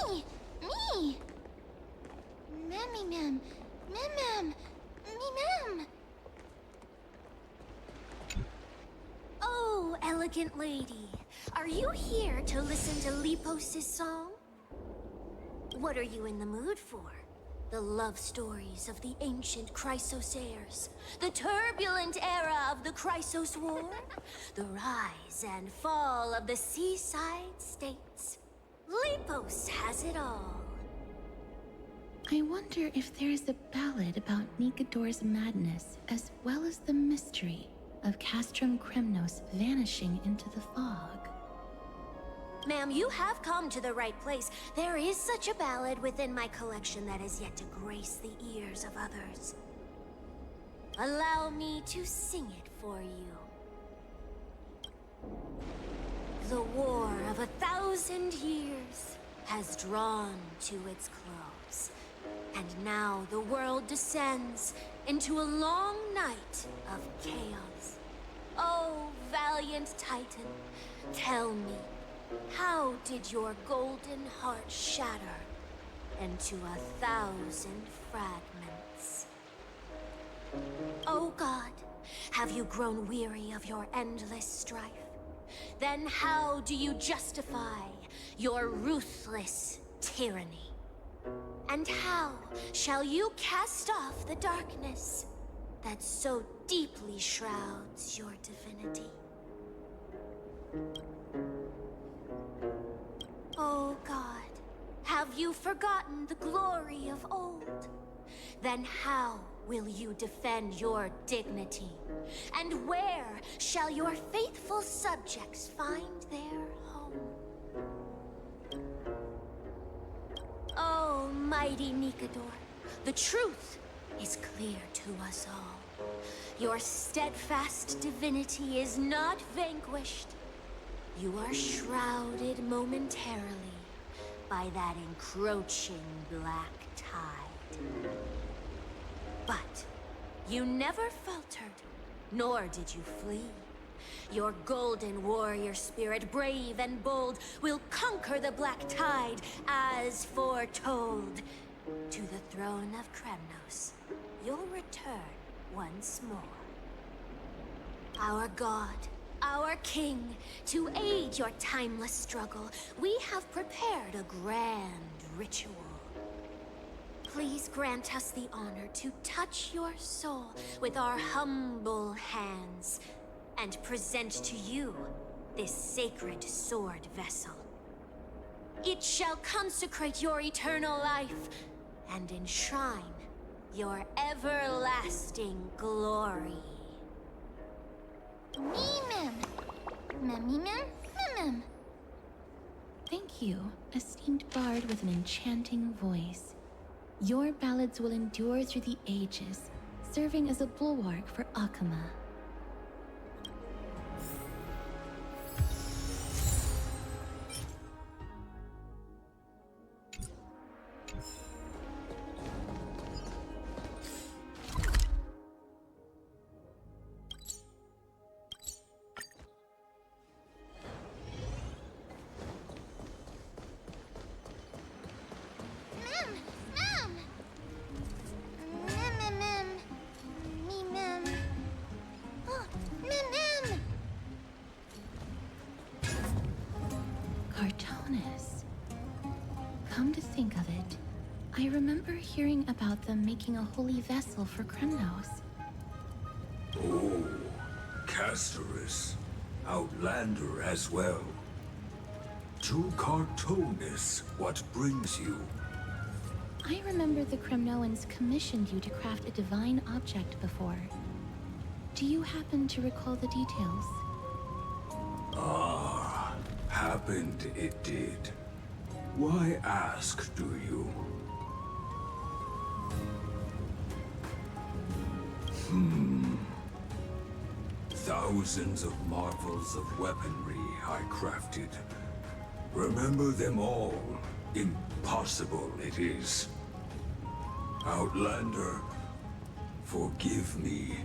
Me! Mem. Oh, elegant lady. Are you here to listen to Lepos' song? What are you in the mood for? The love stories of the ancient Chrysos heirs, the turbulent era of the Chrysos War, the rise and fall of the seaside states. Lepos has it all. I wonder if there is a ballad about Nikodor's madness, as well as the mystery of Castrum Kremnos vanishing into the fog. Ma'am, you have come to the right place. There is such a ballad within my collection that is yet to grace the ears of others. Allow me to sing it for you. The war of 1,000 years has drawn to its close, and now the world descends into a long night of chaos. Oh, valiant Titan, tell me, how did your golden heart shatter into 1,000 fragments? Oh God, have you grown weary of your endless strife? Then how do you justify your ruthless tyranny? And how shall you cast off the darkness that so deeply shrouds your divinity? Oh God, have you forgotten the glory of old? Then how will you defend your dignity? And where shall your faithful subjects find their home? Oh, mighty Nikodor, the truth is clear to us all. Your steadfast divinity is not vanquished. You are shrouded momentarily by that encroaching black tide. But you never faltered, nor did you flee. Your golden warrior spirit, brave and bold, will conquer the black tide as foretold. To the throne of Kremnos, you'll return once more. Our God, our king, to aid your timeless struggle, we have prepared a grand ritual. Please grant us the honor to touch your soul with our humble hands and present to you this sacred sword vessel. It shall consecrate your eternal life and enshrine your everlasting glory. Mem. Thank you, esteemed bard with an enchanting voice. Your ballads will endure through the ages, serving as a bulwark for Akama. Come to think of it, I remember hearing about them making a holy vessel for Kremnos. Oh, Casterus. Outlander as well. To Cartonis, what brings you? I remember the Kremnoans commissioned you to craft a divine object before. Do you happen to recall the details? Ah, happened it did. Why ask, do you? Thousands of marvels of weaponry I crafted. Remember them all. Impossible it is. Outlander, forgive me.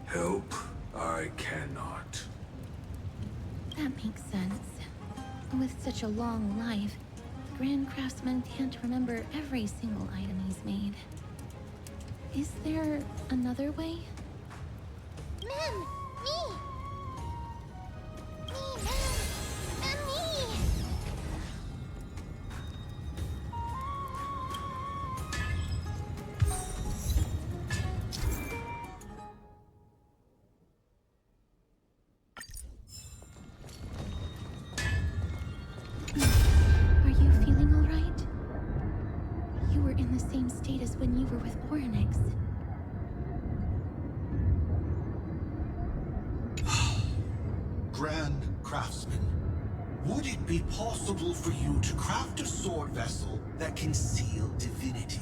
Help I cannot. That makes sense. With such a long life, the Grand Craftsman can't remember every single item he's made. Is there another way? Mem! Me! Me, Mem! Mem, me! Are you feeling all right? You were in the same state as when you were with Orynyx. Grand Craftsman, would it be possible for you to craft a sword vessel that can seal divinity?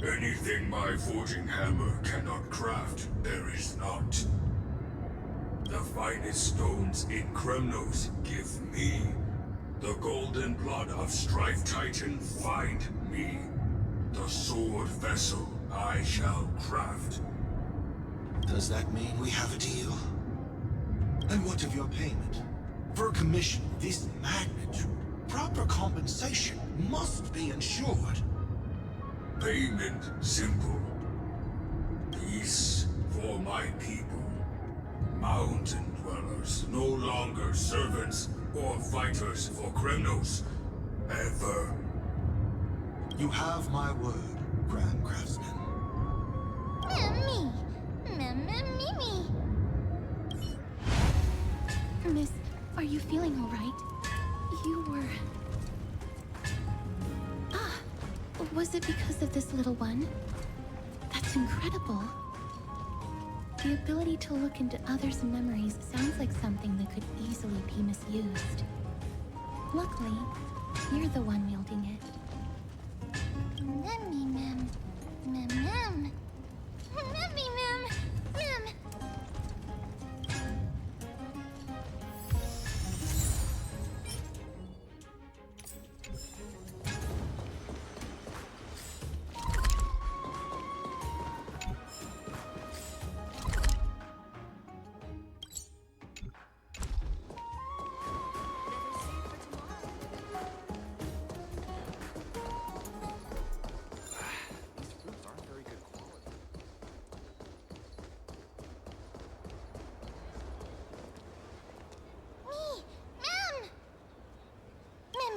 Anything my forging hammer cannot craft, there is not. The finest stones in Kremnos give me. The golden blood of Strife Titan find me. The sword vessel I shall craft. Does that mean we have a deal? And what of your payment? For a commission of this magnitude, proper compensation must be ensured. Payment simple. Peace for my people. Mountain dwellers, no longer servants or fighters for Kremnos. Ever. You have my word, Grand Craftsman. Me! Me! Miss, are you feeling all right? You were... Ah, was it because of this little one? That's incredible. The ability to look into others' memories sounds like something that could easily be misused. Luckily, you're the one wielding it. Memmy, Mem. Mem. Memmy, Mem. Mem.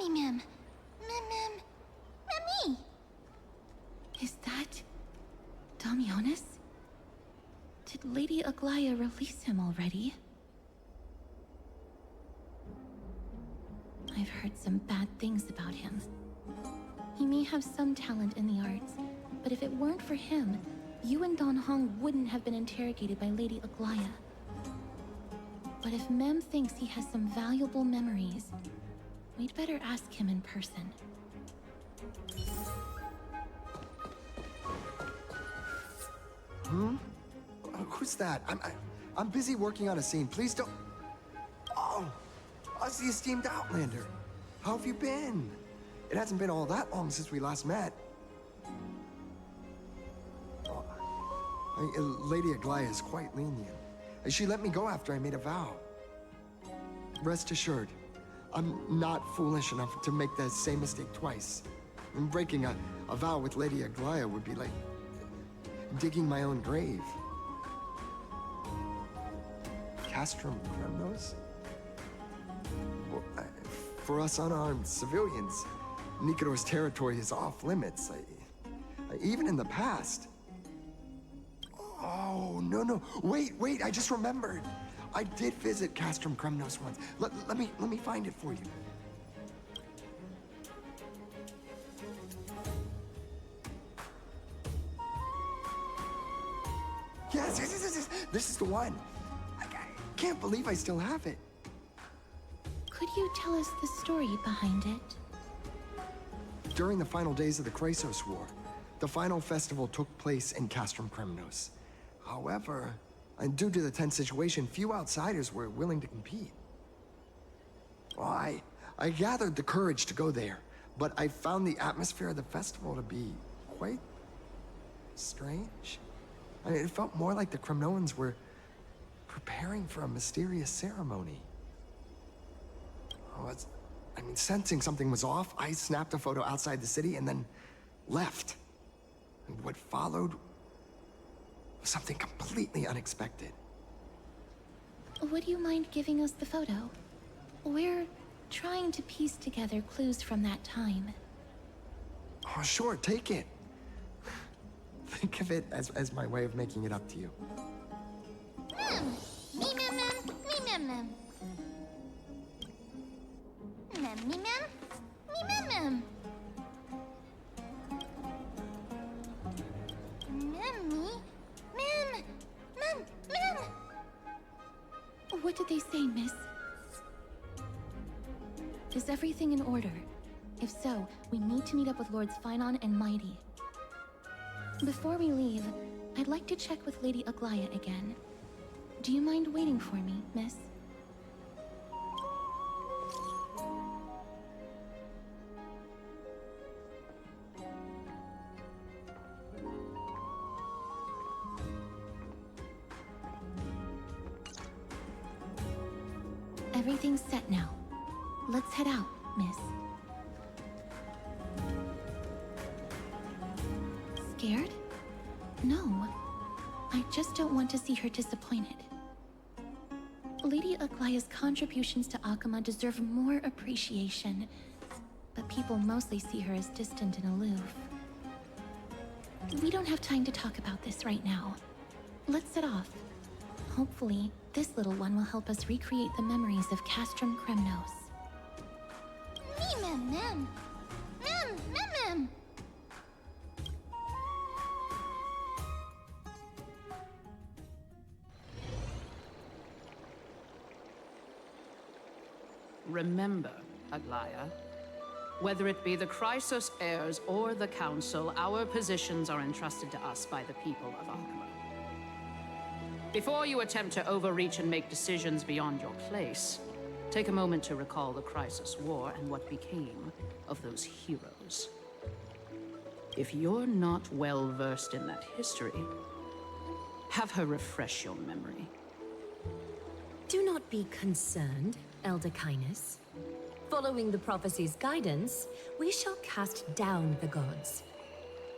Mem. Memmy. Is that... Damionis? Did Lady Aglaya release him already? I've heard some bad things about him. He may have some talent in the arts, but if it weren't for him, you and Don Hong wouldn't have been interrogated by Lady Aglaya. But if Mem thinks he has some valuable memories, we'd better ask him in person. Who's that? I'm busy working on a scene. Please don't... Oh, us the esteemed Outlander. How have you been? It hasn't been all that long since we last met. Lady Aglaya is quite lenient. She let me go after I made a vow. Rest assured, I'm not foolish enough to make the same mistake twice. And breaking a vow with Lady Aglaya would be like digging my own grave. Castrum Kremnos? Well, for us unarmed civilians, Nikador's territory is off limits. Even in the past. Oh, no. Wait, I just remembered. I did visit Castrum Kremnos once. Let me find it for you. Yes. This is the one. I can't believe I still have it. Could you tell us the story behind it? During the final days of the Kremnos War, the final festival took place in Castrum Kremnos. However, and due to the tense situation, few outsiders were willing to compete. Well, I gathered the courage to go there, but I found the atmosphere of the festival to be quite strange. It felt more like the Kremnoans were preparing for a mysterious ceremony. Oh, I mean, sensing something was off, I snapped a photo outside the city and then left. And what followed was something completely unexpected. Would you mind giving us the photo? We're trying to piece together clues from that time. Oh, sure, take it. Think of it as my way of making it up to you. Me mem mem, me mem mem. Mem me mem, me mem mem. Mem me, mem, mem, mem. What did they say, miss? Is everything in order? If so, we need to meet up with Lords Phynon and Mighty. Before we leave, I'd like to check with Lady Aglaya again. Do you mind waiting for me, miss? Everything's set now. Let's head out, miss. Scared? No. I just don't want to see her disappointed. Lady Aglaya's contributions to Akama deserve more appreciation, but people mostly see her as distant and aloof. We don't have time to talk about this right now. Let's set off. Hopefully, this little one will help us recreate the memories of Castrum Kremnos. Me mem mem. Mem, mem mem. Remember, Aglaya, whether it be the Chrysos heirs or the Council, our positions are entrusted to us by the people of Akama. Before you attempt to overreach and make decisions beyond your place, take a moment to recall the Chrysos War and what became of those heroes. If you're not well versed in that history, have her refresh your memory. Do not be concerned, Elder Kindness. Following the prophecy's guidance, we shall cast down the gods.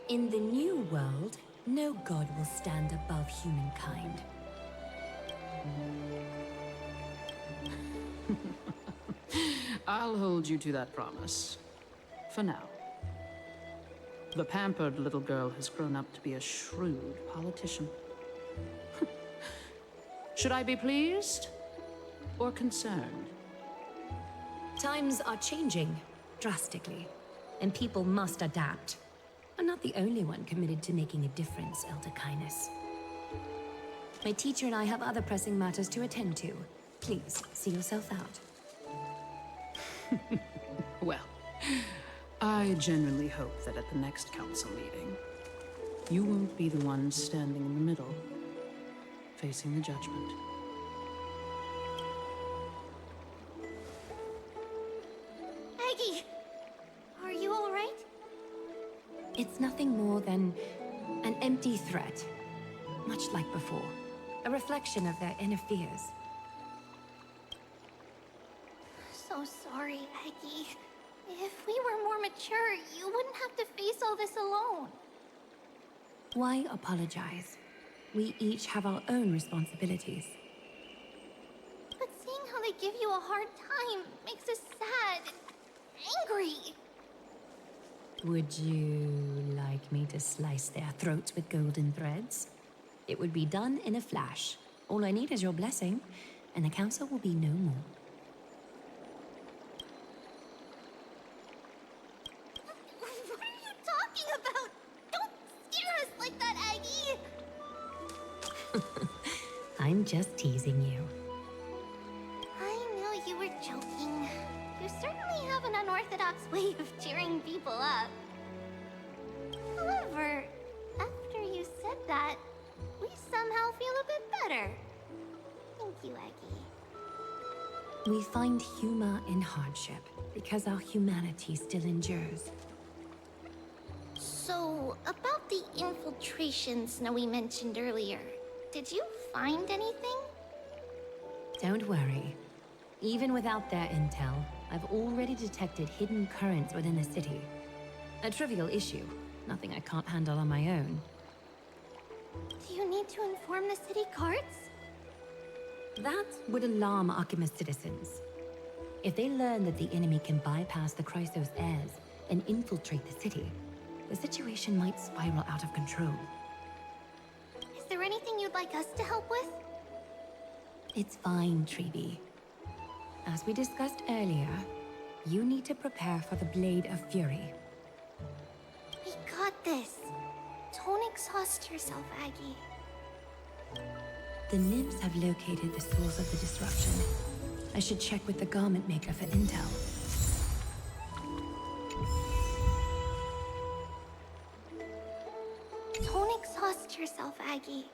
In the new world, no god will stand above humankind. I'll hold you to that promise. For now. The pampered little girl has grown up to be a shrewd politician. Should I be pleased or concerned? Times are changing drastically, and people must adapt. I'm not the only one committed to making a difference, Elder Kindness. My teacher and I have other pressing matters to attend to. Please, see yourself out. Well, I genuinely hope that at the next council meeting, you won't be the one standing in the middle, facing the judgment. Aggie, are you all right? It's nothing more than an empty threat, much like before. A reflection of their inner fears. So sorry, Aggie. If we were more mature, you wouldn't have to face all this alone. Why apologize? We each have our own responsibilities. But seeing how they give you a hard time makes us sad and angry. Would you like me to slice their throats with golden threads? It would be done in a flash. All I need is your blessing, and the council will be no more. What are you talking about? Don't scare us like that, Aggie! I'm just teasing you. I knew you were joking. You certainly have an unorthodox way of cheering people up. However, after you said that, we somehow feel a bit better. Thank you, Aggie. We find humor in hardship because our humanity still endures. So, about the infiltrations Snowy mentioned earlier, did you find anything? Don't worry. Even without their intel, I've already detected hidden currents within the city. A trivial issue, nothing I can't handle on my own. Do you need to inform the city guards? That would alarm Archimedes citizens. If they learn that the enemy can bypass the Chrysos heirs and infiltrate the city, the situation might spiral out of control. Is there anything you'd like us to help with? It's fine, Treeby. As we discussed earlier, you need to prepare for the Blade of Fury. We got this. Don't exhaust yourself, Aggie. The nymphs have located the source of the disruption. I should check with the garment maker for intel. Don't exhaust yourself, Aggie.